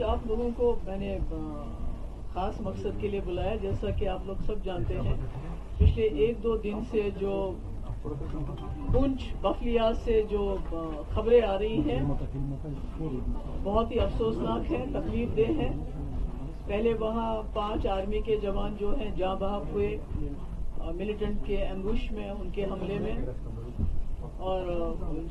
آپ لوگوں کو میں نے خاص مقصد کے لیے بلایا. جیسا کہ آپ لوگ سب جانتے ہیں پچھلے 1-2 دن سے جو پونچھ بفلیاز سے جو خبریں آ رہی ہیں بہت ہی افسوسناک ہیں, تکلیف دہ ہیں. پہلے وہاں 5 آرمی کے جوان جو ہیں جاں بحق ہوئے ملیٹنٹ کے ایمبوش میں, ان کے حملے میں. اور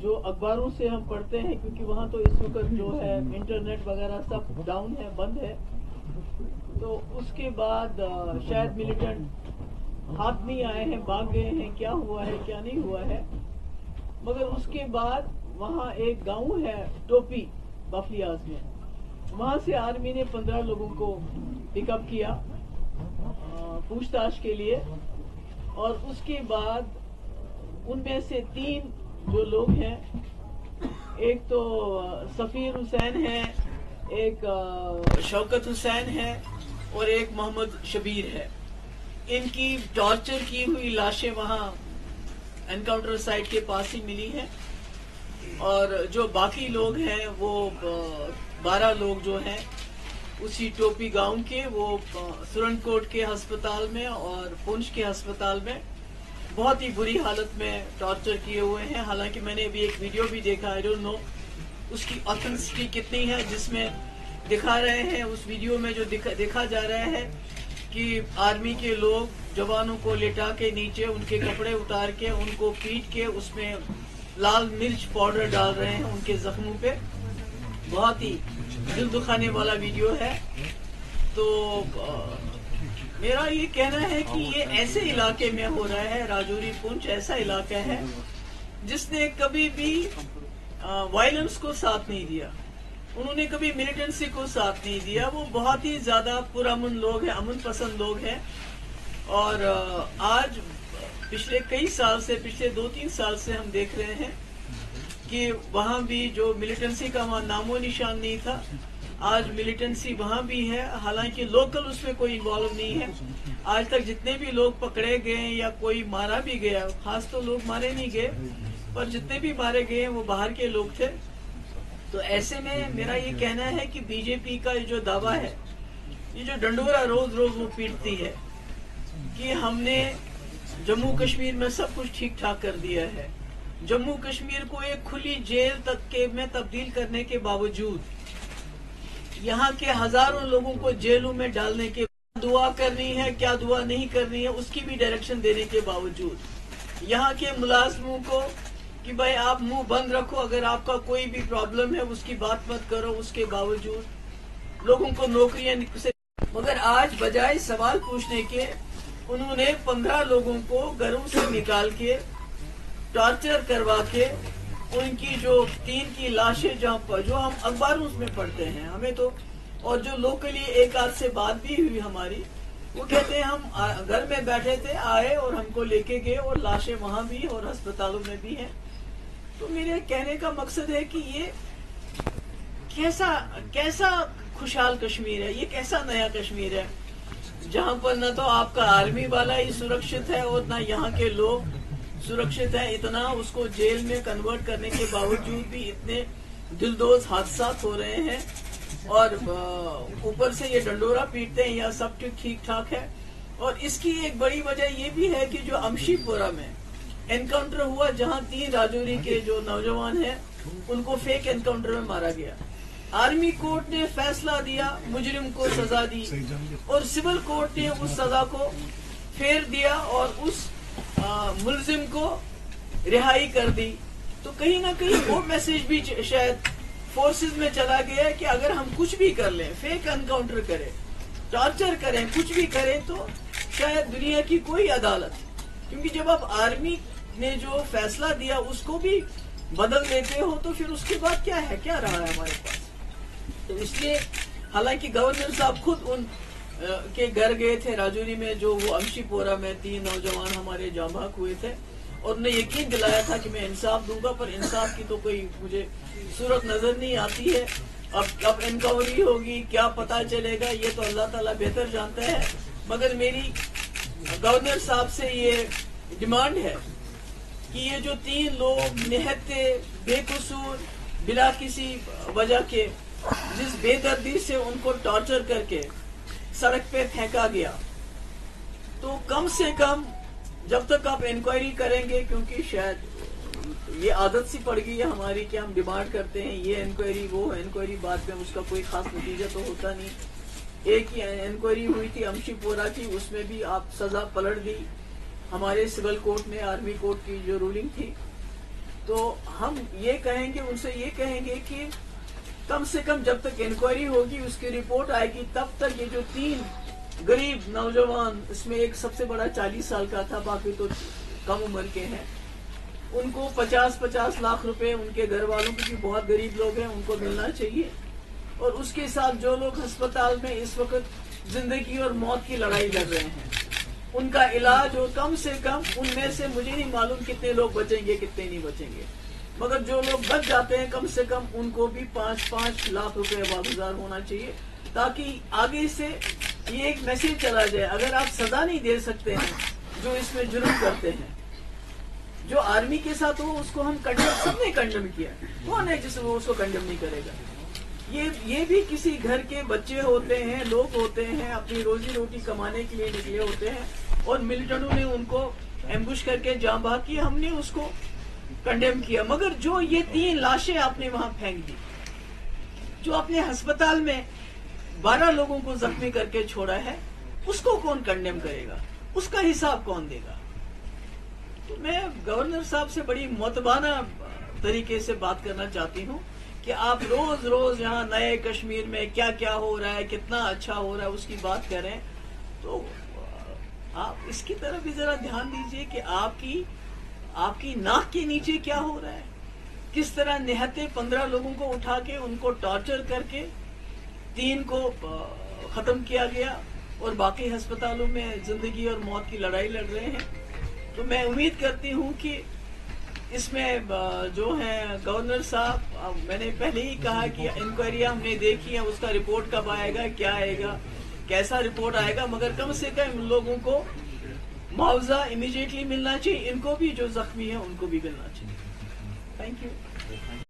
جو اخباروں سے ہم پڑھتے ہیں, کیونکہ وہاں تو اس وقت جو ہے انٹرنیٹ وغیرہ سب ڈاؤن ہے, بند ہے, تو اس کے بعد شاید ملیٹنٹ ہاتھ نہیں آئے ہیں, بھاگ گئے ہیں, کیا ہوا ہے کیا نہیں ہوا ہے. مگر اس کے بعد وہاں ایک گاؤں ہے ٹوپی بفلیاز میں, وہاں سے آرمی نے 15 لوگوں کو پک اپ کیا پوچھ تاچھ کے لیے. اور اس کے بعد ان میں سے 3 جو لوگ ہیں, ایک تو سفیر حسین ہے, ایک شوکت حسین ہے, اور ایک محمد شبیر ہے. ان کی ٹارچر کی ہوئی لاشیں وہاں انکاؤنٹر سائٹ کے پاس ہی ملی ہیں. اور جو باقی لوگ ہیں وہ 12 لوگ جو ہیں اسی ٹوپی گاؤں کے, وہ سرن کوٹ کے ہسپتال میں اور پونچھ کے ہسپتال میں بہت ہی بری حالت میں ٹارچر کیے ہوئے ہیں. حالانکہ میں نے ابھی ایک ویڈیو بھی دیکھا, آئی ڈونٹ نو اس کی آتھینٹسٹی کتنی ہے, جس میں دکھا رہے ہیں, اس ویڈیو میں جو دیکھا جا رہا ہے کہ آرمی کے لوگ جوانوں کو لٹا کے نیچے ان کے کپڑے اتار کے ان کو پیٹ کے اس میں لال مرچ پاؤڈر ڈال رہے ہیں ان کے زخموں پہ. بہت ہی دل دکھانے والا ویڈیو ہے. تو میرا یہ کہنا ہے کہ یہ ایسے علاقے میں ہو رہا ہے, راجوری پونچھ ایسا علاقہ ہے جس نے کبھی بھی وائلنس کو ساتھ نہیں دیا, انہوں نے کبھی ملیٹنسی کو ساتھ نہیں دیا. وہ بہت ہی زیادہ پرامن لوگ ہیں, امن پسند لوگ ہیں. اور آج پچھلے کئی سال سے, پچھلے 2-3 سال سے ہم دیکھ رہے ہیں کہ وہاں بھی جو ملیٹنسی کا وہاں نام و نشان نہیں تھا, آج ملیٹنسی وہاں بھی ہے. حالانکہ لوکل اس میں کوئی انوالو نہیں ہے. آج تک جتنے بھی لوگ پکڑے گئے یا کوئی مارا بھی گیا, خاص تو لوگ مارے نہیں گئے, پر جتنے بھی مارے گئے وہ باہر کے لوگ تھے. تو ایسے میں میرا یہ کہنا ہے کہ بی جے پی کا جو دعویٰ ہے, یہ جو ڈنڈورا روز روز وہ پیٹتی ہے کہ ہم نے جموں کشمیر میں سب کچھ ٹھیک ٹھاک کر دیا ہے, جموں کشمیر کو ایک کھلی جیل تک کے میں تبدیل کرنے کے باوجود, یہاں کے ہزاروں لوگوں کو جیلوں میں ڈالنے کے دعا کرنی ہے, کیا دعا نہیں کرنی ہے اس کی بھی ڈائریکشن دینے کے باوجود, یہاں کے ملازموں کو کہ بھائی آپ منہ بند رکھو, اگر آپ کا کوئی بھی پرابلم ہے اس کی بات مت کرو, اس کے باوجود لوگوں کو نوکریاں سے. مگر آج بجائے سوال پوچھنے کے انہوں نے 15 لوگوں کو گھروں سے نکال کے ٹارچر کروا کے ان کی جو 3 کی لاشیں جہاں پر جو ہم اخباروں میں پڑھتے ہیں ہمیں تو, اور جو لوکلی ایک آدھ سے بات بھی ہوئی ہماری, وہ کہتے ہیں ہم گھر میں بیٹھے تھے, آئے اور ہم کو لے کے گئے, اور لاشیں وہاں بھی اور ہسپتالوں میں بھی ہیں. تو میرے کہنے کا مقصد ہے کہ یہ کیسا خوشحال کشمیر ہے, یہ کیسا نیا کشمیر ہے جہاں پر نہ تو آپ کا آرمی والا ہی سرکشت ہے اور نہ یہاں کے لوگ سرکشت ہیں. اتنا اس کو جیل میں کنورٹ کرنے کے باوجود بھی اتنے دلدوز حادثات ہو رہے ہیں, اور اوپر سے یہ ڈنڈورا پیٹتے ہیں یا سب ٹھیک ٹھاک ہے. اور اس کی ایک بڑی وجہ یہ بھی ہے کہ جو امشی پورہ میں انکاؤنٹر ہوا, جہاں 3 راجوری کے جو نوجوان ہیں ان کو فیک انکاؤنٹر میں مارا گیا, آرمی کورٹ نے فیصلہ دیا, مجرم کو سزا دی, اور سول کورٹ نے اس سزا کو پھیر دیا اور اس ملزم کو رہائی کر دی. تو کہیں نہ کہیں وہ میسج بھی شاید فورسز میں چلا گیا کہ اگر ہم کچھ بھی کر لیں, فیک انکاؤنٹر کریں, ٹارچر کریں, کچھ بھی کریں, تو شاید دنیا کی کوئی عدالت, کیونکہ جب آپ آرمی نے جو فیصلہ دیا اس کو بھی بدل دیتے ہو تو پھر اس کے بعد کیا ہے, کیا رہا ہے ہمارے پاس. تو اس لیے حالانکہ گورنر صاحب خود ان کے گھر گئے تھے راجوری میں, جو وہ امشی پورہ میں 3 نوجوان ہمارے جاں بحق ہوئے تھے, اور انہیں یقین دلایا تھا کہ میں انصاف دوں گا, پر انصاف کی تو کوئی مجھے صورت نظر نہیں آتی ہے. اب انکوائری ہوگی, کیا پتا چلے گا, یہ تو اللہ تعالیٰ بہتر جانتا ہے. مگر میری گورنر صاحب سے یہ ڈیمانڈ ہے کہ یہ جو 3 لوگ نہایت بے قصور بلا کسی وجہ کے جس بے دردی سے ان کو ٹارچر کر کے سڑک پہ پھینکا گیا، تو کم سے کم جب تک آپ انکوائری کریں گے، کیونکہ شاید یہ عادت سی پڑ گئی ہے ہماری کہ ہم ڈیمانڈ کرتے ہیں یہ انکوائری وہ انکوائری، بعد میں اس کا کوئی خاص نتیجہ تو ہوتا نہیں۔ ایک ہی انکوائری ہوئی تھی امشی پورہ کی، اس میں بھی آپ سزا پلٹ دی ہمارے سول کورٹ نے، آرمی کورٹ کی جو رولنگ تھی۔ تو ہم یہ کہیں گے، ان سے یہ کہیں گے کہ کم سے کم جب تک انکوائری ہوگی، اس کی رپورٹ آئے گی، تب تک یہ جو 3 غریب نوجوان، اس میں ایک سب سے بڑا 40 سال کا تھا، باقی تو کم عمر کے ہیں، ان کو 50-50 لاکھ روپے ان کے گھر والوں کی، بہت غریب لوگ ہیں، ان کو ملنا چاہیے۔ اور اس کے ساتھ جو لوگ ہسپتال میں اس وقت زندگی اور موت کی لڑائی لڑ رہے ہیں، ان کا علاج ہو، کم سے کم ان میں سے مجھے نہیں معلوم کتنے لوگ بچیں گے کتنے نہیں بچیں گے، مگر جو لوگ بچ جاتے ہیں کم سے کم ان کو بھی 5-5 لاکھ روپے واگزار ہونا چاہیے، تاکہ آگے سے یہ ایک میسج چلا جائے۔ اگر آپ سزا نہیں دے سکتے ہیں جو اس میں جرم کرتے ہیں، جو آرمی کے ساتھ ہو اس کو ہم کنڈم، سب نے کنڈم کیا، کون ہے جس وہ اس کو کنڈم نہیں کرے گا؟ یہ بھی کسی گھر کے بچے ہوتے ہیں، لوگ ہوتے ہیں، اپنی روزی روٹی کمانے کے لیے نکلے ہوتے ہیں، اور ملٹنٹوں نے ان کو ایمبوش کر کے جاں بحق کیا، ہم نے اس کو کنڈیم کیا۔ مگر جو یہ 3 لاشیں آپ نے وہاں پھینک دی، جو اپنے ہسپتال میں 12 لوگوں کو زخمی کر کے چھوڑا ہے، اس کو کون کنڈیم کرے گا؟ اس کا حساب کون دے گا؟ تو میں گورنر صاحب سے بڑی معتبانہ طریقے سے بات کرنا چاہتی ہوں کہ آپ روز روز یہاں نئے کشمیر میں کیا کیا ہو رہا ہے، کتنا اچھا ہو رہا ہے، اس کی بات کریں، تو آپ اس کی طرف بھی ذرا دھیان دیجئے کہ آپ کی ناک کے نیچے کیا ہو رہا ہے، کس طرح نہتے 15 لوگوں کو اٹھا کے ان کو ٹارچر کر کے 3 کو ختم کیا گیا، اور باقی ہسپتالوں میں زندگی اور موت کی لڑائی لڑ رہے ہیں۔ تو میں امید کرتی ہوں کہ اس میں جو ہیں گورنر صاحب، میں نے پہلے ہی کہا کہ انکوائری ہم نے دیکھی ہے، اس کا رپورٹ کب آئے گا، کیا آئے گا، کیسا رپورٹ آئے گا، مگر کم سے کم ان لوگوں کو معاوضہ امیڈیٹلی ملنا چاہیے، ان کو بھی جو زخمی ہیں ان کو بھی ملنا چاہیے۔ Thank you.